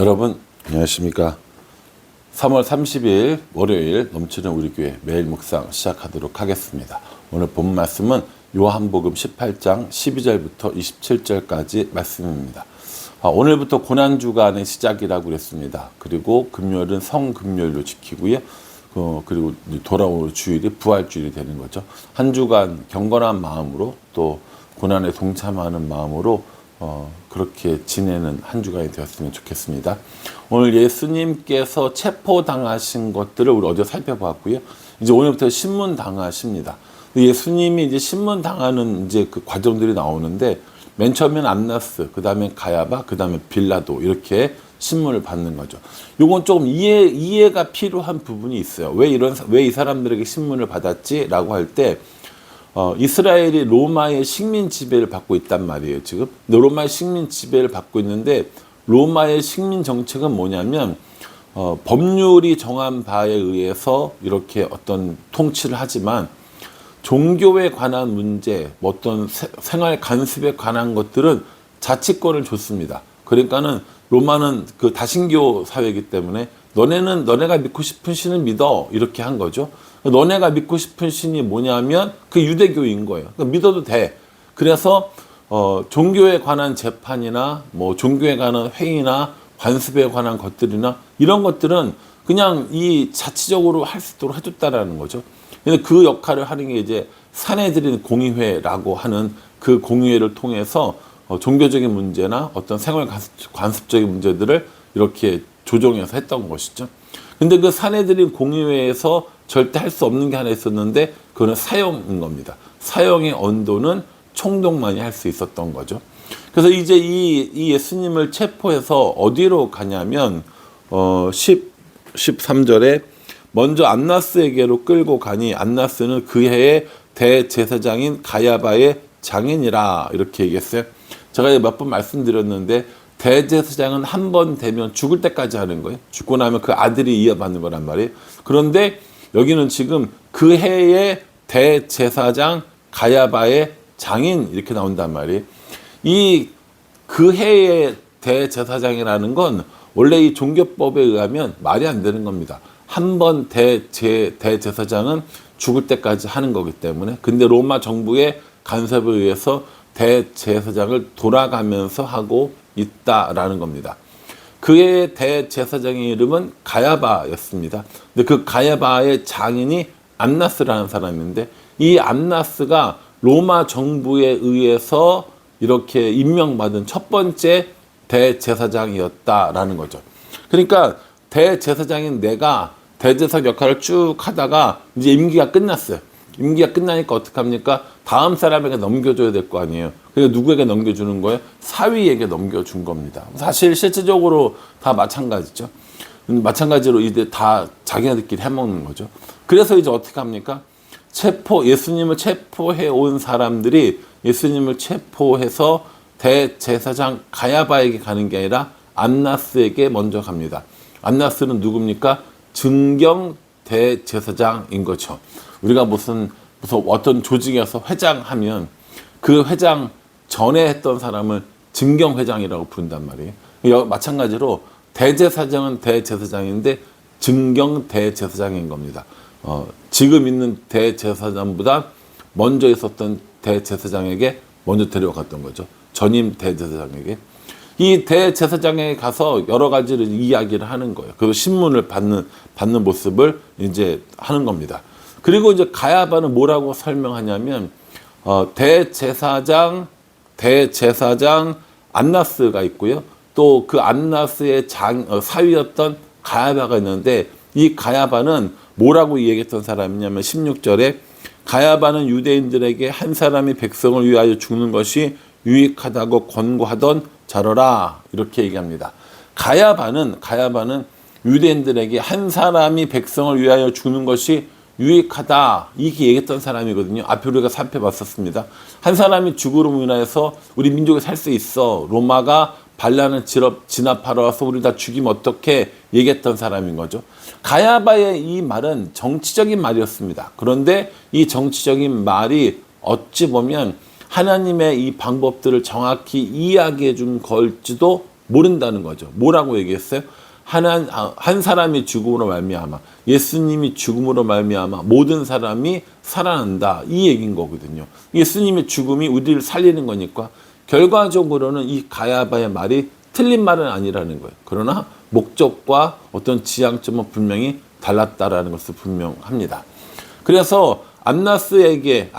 여러분 안녕하십니까. 3월 30일 월요일 넘치는 우리 교회 매일 묵상 시작하도록 하겠습니다. 오늘 본 말씀은 요한복음 18장 12절부터 27절까지 말씀입니다. 오늘부터 고난주간의 시작이라고 그랬습니다. 그리고 금요일은 성금요일로 지키고요. 그리고 돌아올 주일이 부활주일이 되는 거죠. 한 주간 경건한 마음으로 또 고난에 동참하는 마음으로 그렇게 지내는 한 주간이 되었으면 좋겠습니다. 오늘 예수님께서 체포당하신 것들을 우리 어제 살펴봤고요. 이제 오늘부터 신문당하십니다. 예수님이 이제 신문당하는 이제 그 과정들이 나오는데 맨 처음엔 안나스, 그 다음에 가야바, 그 다음에 빌라도 이렇게 신문을 받는 거죠. 요건 조금 이해가 필요한 부분이 있어요. 왜 이 사람들에게 신문을 받았지라고 할 때 이스라엘이 로마의 식민 지배를 받고 있단 말이에요, 지금. 로마의 식민 지배를 받고 있는데, 로마의 식민 정책은 뭐냐면, 법률이 정한 바에 의해서 이렇게 어떤 통치를 하지만, 종교에 관한 문제, 어떤 생활 간섭에 관한 것들은 자치권을 줬습니다. 그러니까는 로마는 그 다신교 사회이기 때문에 너네가 믿고 싶은 신을 믿어. 이렇게 한 거죠. 너네가 믿고 싶은 신이 뭐냐면 그 유대교인 거예요. 그러니까 믿어도 돼. 그래서 종교에 관한 재판이나 뭐 종교에 관한 회의나 관습에 관한 것들이나 이런 것들은 그냥 이 자치적으로 할 수 있도록 해줬다라는 거죠. 근데 그 역할을 하는 게 이제 사내들인 공의회라고 하는 그 공의회를 통해서 종교적인 문제나 어떤 생활 관습적인 문제들을 이렇게 조정해서 했던 것이죠. 근데 그 사내들인 공의회에서 절대 할 수 없는 게 하나 있었는데 그거는 사형인 겁니다. 사형의 언도는 총독만이 할 수 있었던 거죠. 그래서 이제 이 예수님을 체포해서 어디로 가냐면 13절에 먼저 안나스에게로 끌고 가니 안나스는 그 해의 대제사장인 가야바의 장인이라 이렇게 얘기했어요. 제가 몇 번 말씀드렸는데 대제사장은 한 번 되면 죽을 때까지 하는 거예요. 죽고 나면 그 아들이 이어받는 거란 말이에요. 그런데 여기는 지금 그 해의 대제사장 가야바의 장인 이렇게 나온단 말이에요. 그 해의 대제사장이라는 건 원래 이 종교법에 의하면 말이 안 되는 겁니다. 한 번 대제사장은 죽을 때까지 하는 거기 때문에. 근데 로마 정부의 간섭에 의해서 대제사장을 돌아가면서 하고 있다라는 겁니다. 그의 대제사장의 이름은 가야바였습니다. 근데 그 가야바의 장인이 안나스라는 사람인데 이 안나스가 로마 정부에 의해서 이렇게 임명받은 첫 번째 대제사장이었다라는 거죠. 그러니까 대제사장인 내가 대제사장 역할을 쭉 하다가 이제 임기가 끝났어요. 임기가 끝나니까 어떡합니까? 다음 사람에게 넘겨줘야 될 거 아니에요. 그러니까 누구에게 넘겨주는 거예요? 사위에게 넘겨준 겁니다. 사실 실질적으로 다 마찬가지죠. 마찬가지로 이제 다 자기네들끼리 해먹는 거죠. 그래서 이제 어떻게 합니까? 예수님을 체포해 온 사람들이 예수님을 체포해서 대제사장 가야바에게 가는 게 아니라 안나스에게 먼저 갑니다. 안나스는 누굽니까? 증경 대제사장인 거죠. 우리가 무슨 어떤 조직에서 회장하면 그 회장 전에 했던 사람을 증경회장이라고 부른단 말이에요. 마찬가지로 대제사장은 대제사장인데 증경 대제사장인 겁니다. 지금 있는 대제사장보다 먼저 있었던 대제사장에게 먼저 데려갔던 거죠. 전임 대제사장에게. 이 대제사장에 가서 여러 가지를 이야기를 하는 거예요. 그 신문을 받는 모습을 이제 하는 겁니다. 그리고 이제 가야바는 뭐라고 설명하냐면 대제사장 안나스가 있고요. 또 그 안나스의 사위였던 가야바가 있는데 이 가야바는 뭐라고 얘기했던 사람이냐면 16절에 가야바는 유대인들에게 한 사람이 백성을 위하여 죽는 것이 유익하다고 권고하던 자로라 이렇게 얘기합니다. 가야바는 유대인들에게 한 사람이 백성을 위하여 죽는 것이 유익하다 이렇게 얘기했던 사람이거든요. 앞에 우리가 살펴봤었습니다. 한 사람이 죽음으로 인해서 우리 민족이 살 수 있어. 로마가 반란을 진압하러 와서 우리 다 죽이면 어떻게 얘기했던 사람인 거죠. 가야바의 이 말은 정치적인 말이었습니다. 그런데 이 정치적인 말이 어찌 보면 하나님의 이 방법들을 정확히 이야기해 준 걸지도 모른다는 거죠. 뭐라고 얘기했어요? 한 사람이 죽음으로 말미암아, 예수님이 죽음으로 말미암아 모든 사람이 살아난다, 이 얘기인 거거든요. 예수님의 죽음이 우리를 살리는 거니까 결과적으로는 이 가야바의 말이 틀린 말은 아니라는 거예요. 그러나 목적과 어떤 지향점은 분명히 달랐다라는 것을 분명합니다. 그래서 안나스에게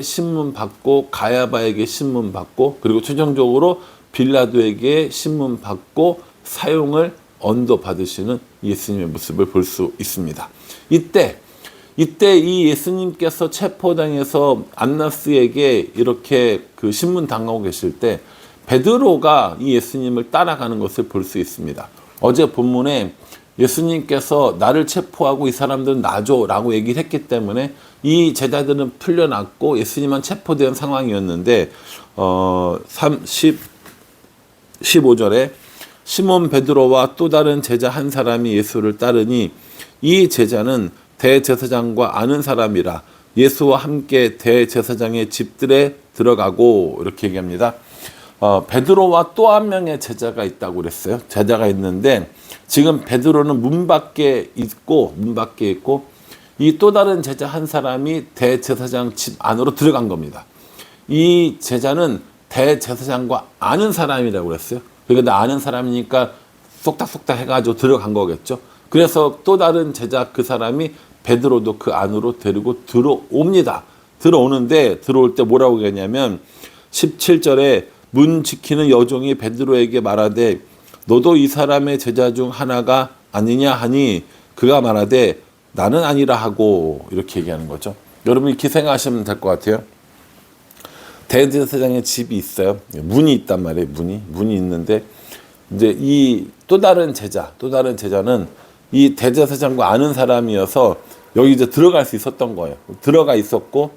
신문 받고, 가야바에게 신문 받고, 그리고 최종적으로 빌라도에게 신문 받고 사용을 언도받으시는 예수님의 모습을 볼 수 있습니다. 이때 이 예수님께서 체포당해서 안나스에게 이렇게 그 신문 당하고 계실 때 베드로가 이 예수님을 따라가는 것을 볼 수 있습니다. 어제 본문에 예수님께서 나를 체포하고 이 사람들은 놔줘라고 얘기를 했기 때문에 이 제자들은 풀려났고 예수님만 체포된 상황이었는데 15절에 시몬 베드로와 또 다른 제자 한 사람이 예수를 따르니 이 제자는 대제사장과 아는 사람이라 예수와 함께 대제사장의 집들에 들어가고, 이렇게 얘기합니다. 베드로와 또 한 명의 제자가 있다고 그랬어요. 제자가 있는데 지금 베드로는 문 밖에 있고 이 또 다른 제자 한 사람이 대제사장 집 안으로 들어간 겁니다. 이 제자는 대제사장과 아는 사람이라고 그랬어요. 그러니까 아는 사람이니까 쏙닥쏙닥 해가지고 들어간 거겠죠. 그래서 또 다른 제자 그 사람이 베드로도 그 안으로 데리고 들어옵니다. 들어오는데 들어올 때 뭐라고 얘기하냐면 17절에 문 지키는 여종이 베드로에게 말하되 너도 이 사람의 제자 중 하나가 아니냐 하니 그가 말하되 나는 아니라 하고, 이렇게 얘기하는 거죠. 여러분 이렇게 생각하시면 될 것 같아요. 대제사장의 집이 있어요. 문이 있단 말이에요. 문이 있는데 이제 이 또 다른 제자는 이 대제사장과 아는 사람이어서 여기 이제 들어갈 수 있었던 거예요. 들어가 있었고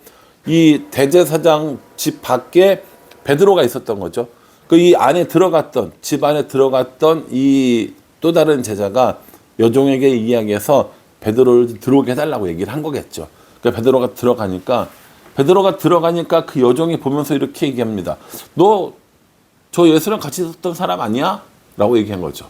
이 대제사장 집 밖에 베드로가 있었던 거죠. 그 이 안에 들어갔던, 집 안에 들어갔던 이 또 다른 제자가 여종에게 이야기해서 베드로를 들어오게 해달라고 얘기를 한 거겠죠. 그러니까 베드로가 들어가니까 그 여종이 보면서 이렇게 얘기합니다. 너 저 예수랑 같이 있었던 사람 아니야? 라고 얘기한 거죠.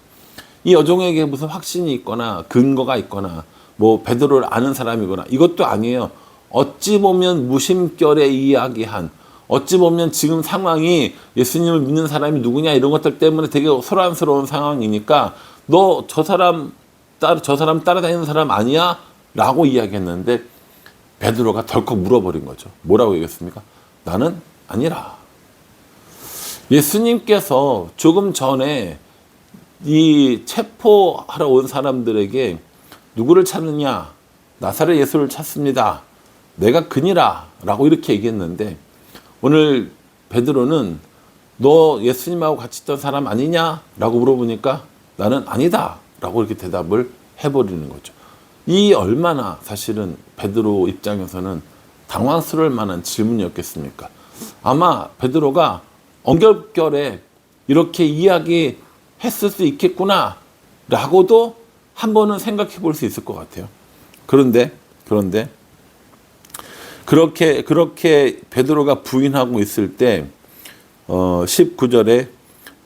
이 여종에게 무슨 확신이 있거나 근거가 있거나 뭐 베드로를 아는 사람이거나 이것도 아니에요. 어찌 보면 무심결에 이야기한, 어찌 보면 지금 상황이 예수님을 믿는 사람이 누구냐 이런 것들 때문에 되게 소란스러운 상황이니까 너 저 사람 따라다니는 사람 아니야? 라고 이야기했는데 베드로가 덜컥 물어버린 거죠. 뭐라고 얘기했습니까? 나는 아니라. 예수님께서 조금 전에 이 체포하러 온 사람들에게 누구를 찾느냐? 나사렛 예수를 찾습니다. 내가 그니라 라고 이렇게 얘기했는데 오늘 베드로는 너 예수님하고 같이 있던 사람 아니냐? 라고 물어보니까 나는 아니다 라고 이렇게 대답을 해버리는 거죠. 이 얼마나 사실은 베드로 입장에서는 당황스러울 만한 질문이었겠습니까? 아마 베드로가 엉겹결에 이렇게 이야기했을 수 있겠구나 라고도 한 번은 생각해 볼 수 있을 것 같아요. 그런데 그렇게 베드로가 부인하고 있을 때 19절에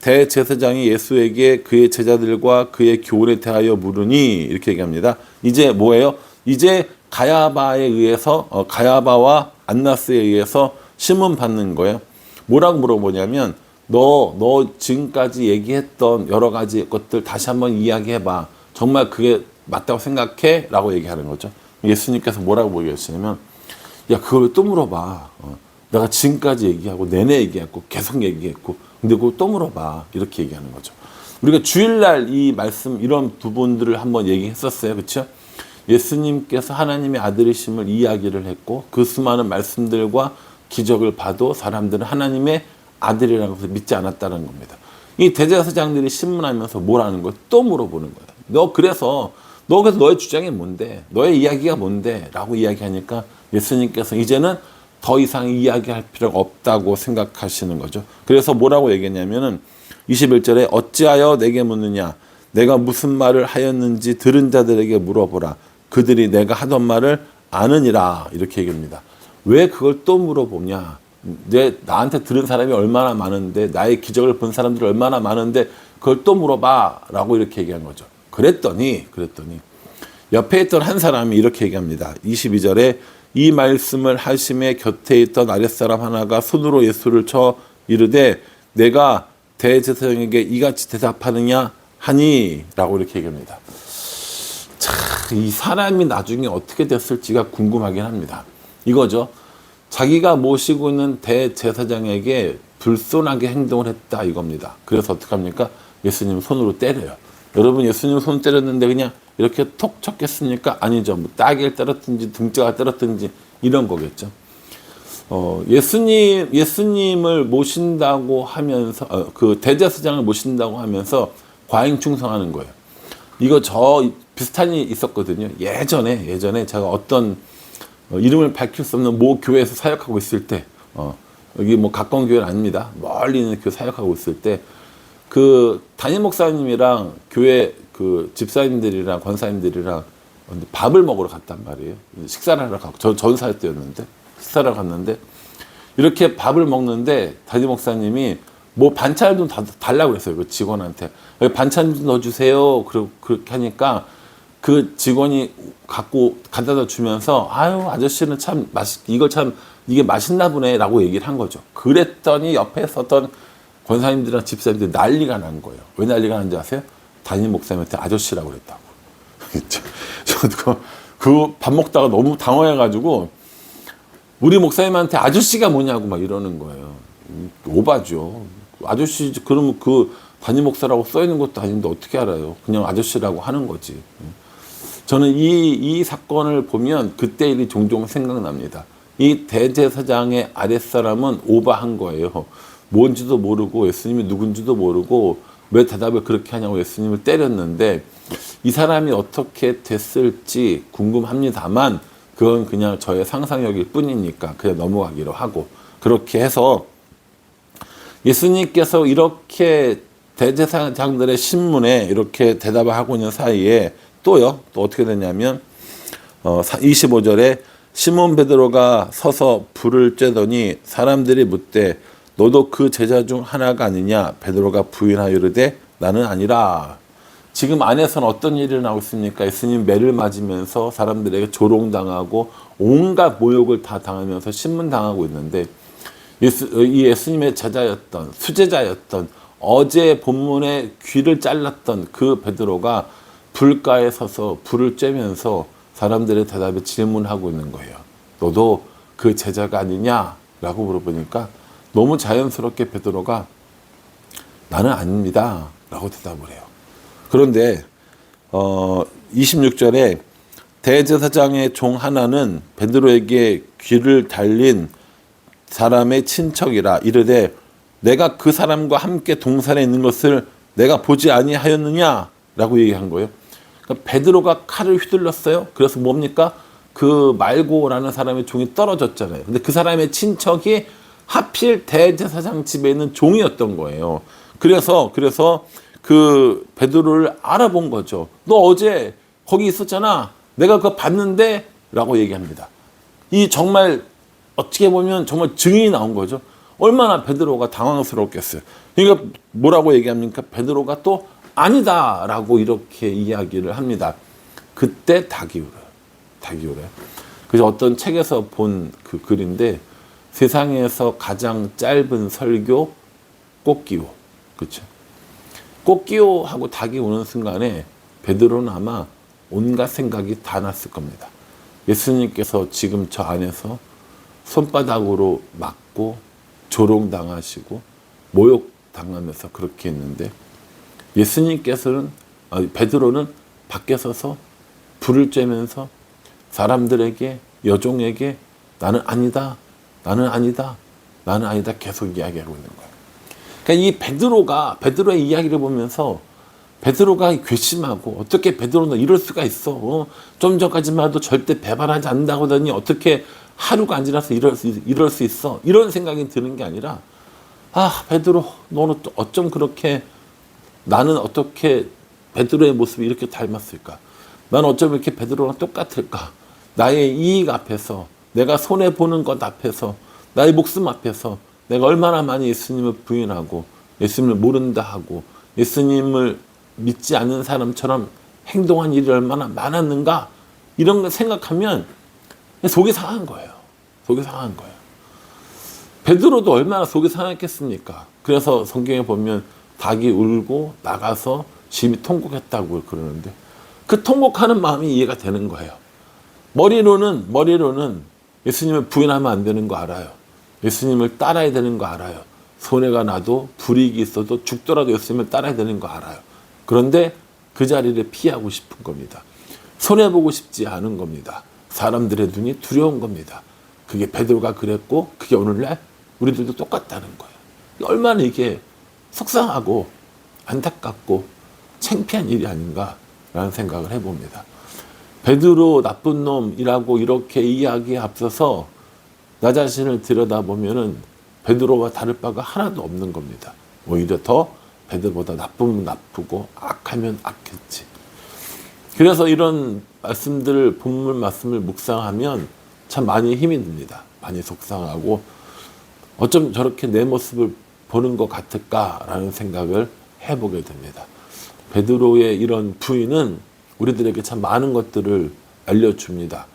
대제사장이 예수에게 그의 제자들과 그의 교훈에 대하여 물으니, 이렇게 얘기합니다. 이제 뭐예요? 이제 가야바와 안나스에 의해서 신문 받는 거예요. 뭐라고 물어보냐면 너 지금까지 얘기했던 여러 가지 것들 다시 한번 이야기해봐. 정말 그게 맞다고 생각해? 라고 얘기하는 거죠. 예수님께서 뭐라고 얘기하시냐면 야, 그걸 왜 또 물어봐. 내가 지금까지 얘기하고 내내 얘기했고 계속 얘기했고 근데 그걸 또 물어봐. 이렇게 얘기하는 거죠. 우리가 주일날 이 말씀 이런 부분들을 한번 얘기했었어요. 그렇죠? 예수님께서 하나님의 아들이심을 이야기를 했고 그 수많은 말씀들과 기적을 봐도 사람들은 하나님의 아들이라는 것을 믿지 않았다는 겁니다. 이 대제사장들이 신문하면서 뭐라는 걸 또 물어보는 거예요. 너 그래서 너의 주장이 뭔데? 너의 이야기가 뭔데? 라고 이야기하니까 예수님께서 이제는 더 이상 이야기할 필요가 없다고 생각하시는 거죠. 그래서 뭐라고 얘기했냐면은 21절에 어찌하여 내게 묻느냐? 내가 무슨 말을 하였는지 들은 자들에게 물어보라. 그들이 내가 하던 말을 아느니라. 이렇게 얘기합니다. 왜 그걸 또 물어보냐? 나한테 들은 사람이 얼마나 많은데, 나의 기적을 본 사람들이 얼마나 많은데 그걸 또 물어봐라고 이렇게 얘기한 거죠. 그랬더니 옆에 있던 한 사람이 이렇게 얘기합니다. 22절에 이 말씀을 하심에 곁에 있던 아랫사람 하나가 손으로 예수를 쳐 이르되 내가 대제사장에게 이같이 대답하느냐 하니 라고 이렇게 얘기합니다. 참, 이 사람이 나중에 어떻게 됐을지가 궁금하긴 합니다. 이거죠. 자기가 모시고 있는 대제사장에게 불손하게 행동을 했다 이겁니다. 그래서 어떡합니까? 예수님 손으로 때려요. 여러분 예수님 손 때렸는데 그냥 이렇게 톡 쳤겠습니까? 아니죠. 뭐 따귀를 때렸든지 등짝을 때렸든지 이런 거겠죠. 예수님을 모신다고 하면서 그 대제사장을 모신다고 하면서 과잉 충성하는 거예요. 이거 저 비슷한 일이 있었거든요. 예전에 제가 어떤 이름을 밝힐 수 없는 모 교회에서 사역하고 있을 때, 여기 뭐 가까운 교회는 아닙니다. 멀리 있는 교회 사역하고 있을 때, 그 담임 목사님이랑 교회 그 집사님들이랑 권사님들이랑 밥을 먹으러 갔단 말이에요. 식사를 하러 가고, 저 전사할 때였는데, 식사를 갔는데, 이렇게 밥을 먹는데 담임 목사님이 뭐 반찬을 좀 달라고 그랬어요. 그 직원한테. 반찬 좀 넣어주세요. 그렇게 하니까 그 직원이 갖다 주면서 아유 아저씨는 참 이게 맛있나 보네 라고 얘기를 한 거죠. 그랬더니 옆에 섰던 권사님들이랑 집사님들이 난리가 난 거예요. 왜 난리가 난지 아세요? 담임 목사님한테 아저씨라고 그랬다고. 저도 그 밥 먹다가 너무 당황해가지고 우리 목사님한테 아저씨가 뭐냐고 막 이러는 거예요. 오바죠. 아저씨 그러면 그 담임 목사라고 써 있는 것도 아닌데 어떻게 알아요? 그냥 아저씨라고 하는 거지. 저는 이 사건을 보면 그때 일이 종종 생각납니다. 이 대제사장의 아랫사람은 오바한 거예요. 뭔지도 모르고 예수님이 누군지도 모르고 왜 대답을 그렇게 하냐고 예수님을 때렸는데 이 사람이 어떻게 됐을지 궁금합니다만 그건 그냥 저의 상상력일 뿐이니까 그냥 넘어가기로 하고 그렇게 해서 예수님께서 이렇게 대제사장들의 신문에 이렇게 대답을 하고 있는 사이에 또 어떻게 되냐면 25절에 시몬 베드로가 서서 불을 쬐더니 사람들이 묻되 너도 그 제자 중 하나가 아니냐? 베드로가 부인하여 이르되 나는 아니라. 지금 안에서는 어떤 일이 일어나고 있습니까? 예수님 매를 맞으면서 사람들에게 조롱당하고 온갖 모욕을 다 당하면서 신문당하고 있는데 이 예수님의 제자였던 수제자였던 어제 본문에 귀를 잘랐던 그 베드로가 불가에 서서 불을 쬐면서 사람들의 대답에 질문하고 있는 거예요. 너도 그 제자가 아니냐? 라고 물어보니까 너무 자연스럽게 베드로가 나는 아닙니다. 라고 대답을 해요. 그런데 26절에 대제사장의 종 하나는 베드로에게 귀를 달린 사람의 친척이라 이르되 내가 그 사람과 함께 동산에 있는 것을 내가 보지 아니하였느냐? 라고 얘기한 거예요. 그러니까 베드로가 칼을 휘둘렀어요. 그래서 뭡니까? 그 말고라는 사람의 종이 떨어졌잖아요. 근데 그 사람의 친척이 하필 대제사장 집에 있는 종이었던 거예요. 그래서 그 베드로를 알아본 거죠. 너 어제 거기 있었잖아. 내가 그거 봤는데 라고 얘기합니다. 이 정말 어떻게 보면 정말 증인이 나온 거죠. 얼마나 베드로가 당황스럽겠어요. 그러니까 뭐라고 얘기합니까? 베드로가 또 아니다라고 이렇게 이야기를 합니다. 그때 닭이 울어요. 그래서 어떤 책에서 본 그 글인데 세상에서 가장 짧은 설교 꽃기호. 그렇죠? 꽃기호하고 닭이 우는 순간에 베드로는 아마 온갖 생각이 다 났을 겁니다. 예수님께서 지금 저 안에서 손바닥으로 맞고 조롱당하시고 모욕당하면서 그렇게 했는데 베드로는 밖에 서서 불을 쬐면서 사람들에게 여종에게 나는 아니다 계속 이야기하고 있는 거예요. 그러니까 이 베드로의 이야기를 보면서 베드로가 괘씸하고 어떻게 베드로는 이럴 수가 있어. 좀 전까지만 해도 절대 배반하지 않는다고 하더니 어떻게 하루가 안 지나서 이럴 수 있어. 이런 생각이 드는 게 아니라 베드로 너는 또 어쩜 그렇게 나는 어떻게 베드로의 모습이 이렇게 닮았을까? 나는 어쩜 이렇게 베드로랑 똑같을까? 나의 이익 앞에서 내가 손해보는 것 앞에서 나의 목숨 앞에서 내가 얼마나 많이 예수님을 부인하고 예수님을 모른다 하고 예수님을 믿지 않는 사람처럼 행동한 일이 얼마나 많았는가, 이런 걸 생각하면 속이 상한 거예요. 속이 상한 거예요. 베드로도 얼마나 속이 상했겠습니까? 그래서 성경에 보면 닭이 울고 나가서 심히 통곡했다고 그러는데, 그 통곡하는 마음이 이해가 되는 거예요. 머리로는 예수님을 부인하면 안 되는 거 알아요. 예수님을 따라야 되는 거 알아요. 손해가 나도 불이익이 있어도 죽더라도 예수님을 따라야 되는 거 알아요. 그런데 그 자리를 피하고 싶은 겁니다. 손해보고 싶지 않은 겁니다. 사람들의 눈이 두려운 겁니다. 그게 베드로가 그랬고 그게 오늘날 우리들도 똑같다는 거예요. 얼마나 이게 속상하고 안타깝고 창피한 일이 아닌가라는 생각을 해봅니다. 베드로 나쁜 놈이라고 이렇게 이야기에 앞서서 나 자신을 들여다보면은 베드로와 다를 바가 하나도 없는 겁니다. 오히려 더 베드로보다 나쁘면 나쁘고 악하면 악했지. 그래서 이런 말씀들을, 본문 말씀을 묵상하면 참 많이 힘이 듭니다. 많이 속상하고 어쩜 저렇게 내 모습을 보는 것 같을까라는 생각을 해보게 됩니다. 베드로의 이런 부인은 우리들에게 참 많은 것들을 알려줍니다.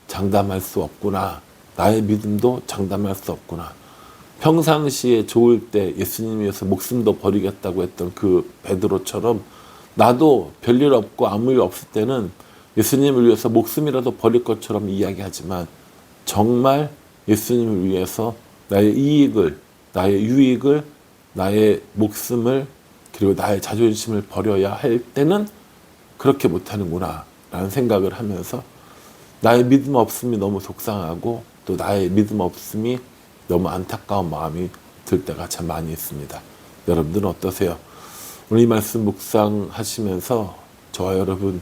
장담할 수 없구나. 나의 믿음도 장담할 수 없구나. 평상시에 좋을 때 예수님 위해서 목숨도 버리겠다고 했던 그 베드로처럼 나도 별일 없고 아무 일 없을 때는 예수님을 위해서 목숨이라도 버릴 것처럼 이야기하지만 정말 예수님을 위해서 나의 이익을, 나의 유익을, 나의 목숨을, 그리고 나의 자존심을 버려야 할 때는 그렇게 못하는구나 라는 생각을 하면서 나의 믿음 없음이 너무 속상하고 또 나의 믿음 없음이 너무 안타까운 마음이 들 때가 참 많이 있습니다. 여러분들은 어떠세요? 오늘 이 말씀 묵상하시면서 저와 여러분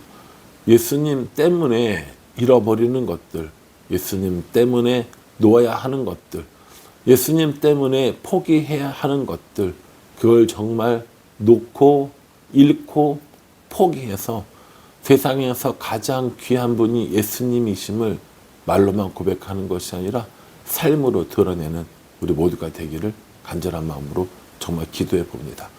예수님 때문에 잃어버리는 것들, 예수님 때문에 놓아야 하는 것들, 예수님 때문에 포기해야 하는 것들, 그걸 정말 놓고 잃고 포기해서 세상에서 가장 귀한 분이 예수님이심을 말로만 고백하는 것이 아니라 삶으로 드러내는 우리 모두가 되기를 간절한 마음으로 정말 기도해 봅니다.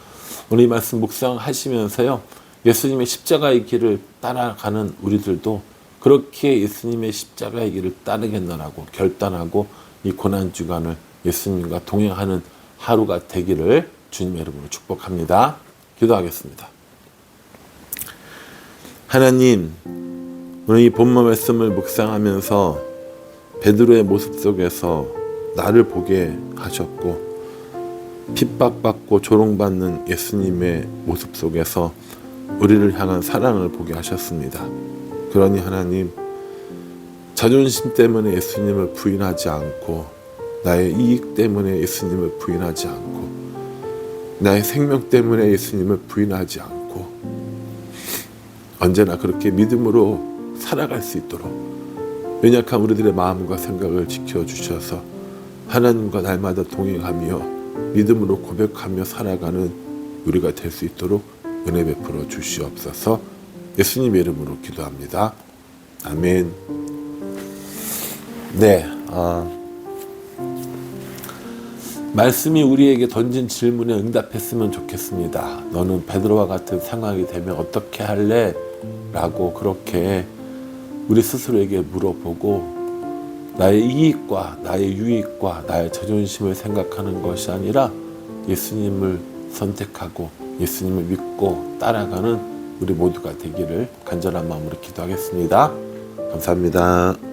오늘 이 말씀 묵상하시면서요, 예수님의 십자가의 길을 따라가는 우리들도 그렇게 예수님의 십자가의 길을 따르겠노라고 결단하고 이 고난주간을 예수님과 동행하는 하루가 되기를 주님의 이름으로 축복합니다. 기도하겠습니다. 하나님, 오늘 이 본문 말씀을 묵상하면서 베드로의 모습 속에서 나를 보게 하셨고 핍박받고 조롱받는 예수님의 모습 속에서 우리를 향한 사랑을 보게 하셨습니다. 그러니 하나님, 자존심 때문에 예수님을 부인하지 않고 나의 이익 때문에 예수님을 부인하지 않고 나의 생명 때문에 예수님을 부인하지 않고 언제나 그렇게 믿음으로 살아갈 수 있도록 연약한 우리들의 마음과 생각을 지켜주셔서 하나님과 날마다 동행하며 믿음으로 고백하며 살아가는 우리가 될 수 있도록 은혜 베풀어 주시옵소서. 예수님의 이름으로 기도합니다. 아멘. 네, 말씀이 우리에게 던진 질문에 응답했으면 좋겠습니다. 너는 베드로와 같은 상황이 되면 어떻게 할래? 라고 그렇게 우리 스스로에게 물어보고 나의 이익과 나의 유익과 나의 자존심을 생각하는 것이 아니라 예수님을 선택하고 예수님을 믿고 따라가는 우리 모두가 되기를 간절한 마음으로 기도하겠습니다. 감사합니다.